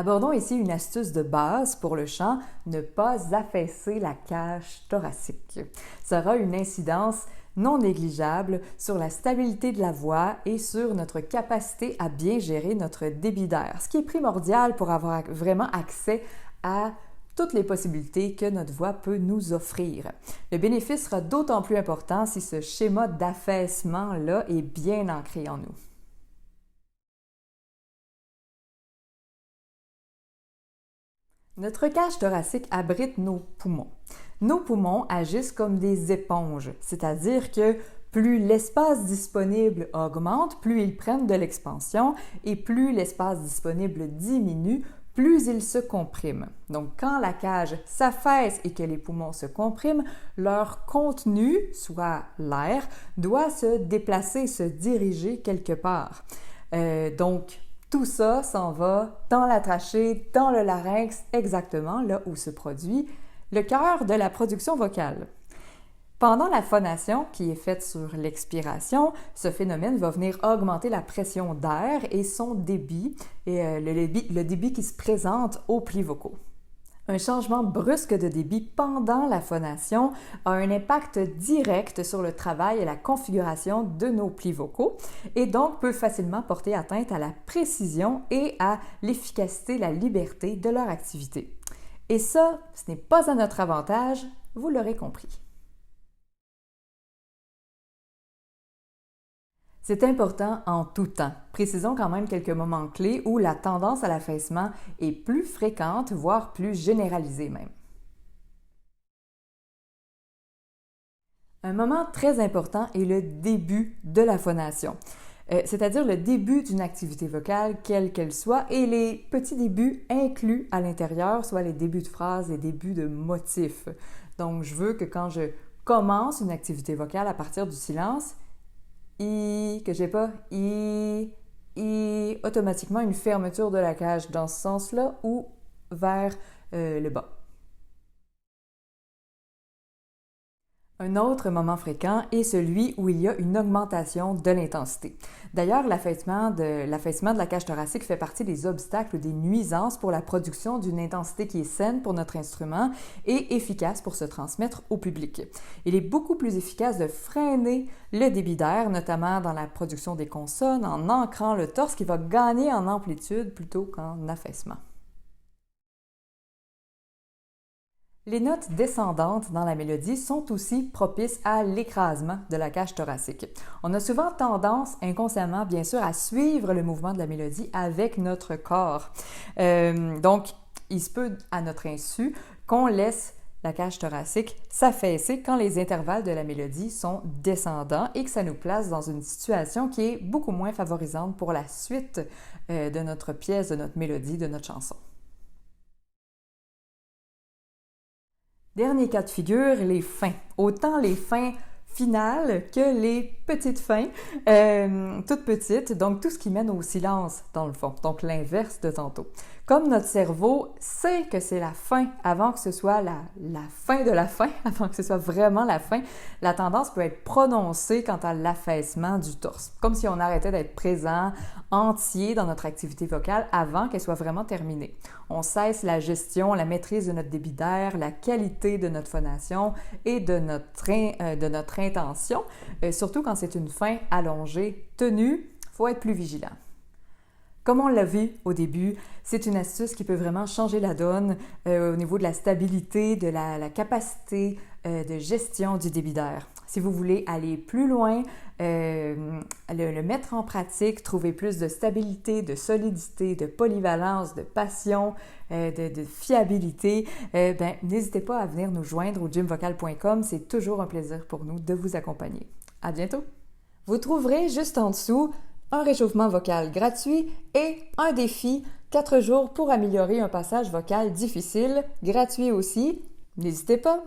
Abordons ici une astuce de base pour le chant, ne pas affaisser la cage thoracique. Ça aura une incidence non négligeable sur la stabilité de la voix et sur notre capacité à bien gérer notre débit d'air, ce qui est primordial pour avoir vraiment accès à toutes les possibilités que notre voix peut nous offrir. Le bénéfice sera d'autant plus important si ce schéma d'affaissement-là est bien ancré en nous. Notre cage thoracique abrite nos poumons. Nos poumons agissent comme des éponges, c'est-à-dire que plus l'espace disponible augmente, plus ils prennent de l'expansion et plus l'espace disponible diminue, plus ils se compriment. Donc, quand la cage s'affaisse et que les poumons se compriment, leur contenu, soit l'air, doit se déplacer, se diriger quelque part. Donc, tout ça s'en va dans la trachée, dans le larynx, exactement là où se produit le cœur de la production vocale. Pendant la phonation, qui est faite sur l'expiration, ce phénomène va venir augmenter la pression d'air et son débit, le débit qui se présente aux plis vocaux. Un changement brusque de débit pendant la phonation a un impact direct sur le travail et la configuration de nos plis vocaux et donc peut facilement porter atteinte à la précision et à l'efficacité, la liberté de leur activité. Et ça, ce n'est pas à notre avantage, vous l'aurez compris. C'est important en tout temps. Précisons quand même quelques moments clés où la tendance à l'affaissement est plus fréquente, voire plus généralisée même. Un moment très important est le début de la phonation, c'est-à-dire le début d'une activité vocale, quelle qu'elle soit, et les petits débuts inclus à l'intérieur, soit les débuts de phrases, les débuts de motifs. Donc, je veux que quand je commence une activité vocale à partir du silence, que j'ai pas automatiquement une fermeture de la cage dans ce sens-là ou vers le bas. Un autre moment fréquent est celui où il y a une augmentation de l'intensité. D'ailleurs, l'affaissement de la cage thoracique fait partie des obstacles ou des nuisances pour la production d'une intensité qui est saine pour notre instrument et efficace pour se transmettre au public. Il est beaucoup plus efficace de freiner le débit d'air, notamment dans la production des consonnes, en ancrant le torse qui va gagner en amplitude plutôt qu'en affaissement. Les notes descendantes dans la mélodie sont aussi propices à l'écrasement de la cage thoracique. On a souvent tendance, inconsciemment bien sûr, à suivre le mouvement de la mélodie avec notre corps. Donc, il se peut, à notre insu, qu'on laisse la cage thoracique s'affaisser quand les intervalles de la mélodie sont descendants et que ça nous place dans une situation qui est beaucoup moins favorisante pour la suite de notre pièce, de notre mélodie, de notre chanson. Dernier cas de figure, les fins. Autant les fins finales que les petites fins, toutes petites, donc tout ce qui mène au silence dans le fond, donc l'inverse de tantôt. Comme notre cerveau sait que c'est la fin avant que ce soit la fin de la fin, avant que ce soit vraiment la fin, la tendance peut être prononcée quant à l'affaissement du torse, comme si on arrêtait d'être présent entier dans notre activité vocale avant qu'elle soit vraiment terminée. On cesse la gestion, la maîtrise de notre débit d'air, la qualité de notre phonation et de notre intention, surtout quand c'est une fin allongée, tenue, il faut être plus vigilant. Comme on l'a vu au début, c'est une astuce qui peut vraiment changer la donne au niveau de la stabilité, de la capacité de gestion du débit d'air. Si vous voulez aller plus loin, le mettre en pratique, trouver plus de stabilité, de solidité, de polyvalence, de passion, de fiabilité, n'hésitez pas à venir nous joindre au gymvocal.com. C'est toujours un plaisir pour nous de vous accompagner. À bientôt! Vous trouverez juste en dessous un réchauffement vocal gratuit et un défi 4 jours pour améliorer un passage vocal difficile, gratuit aussi. N'hésitez pas!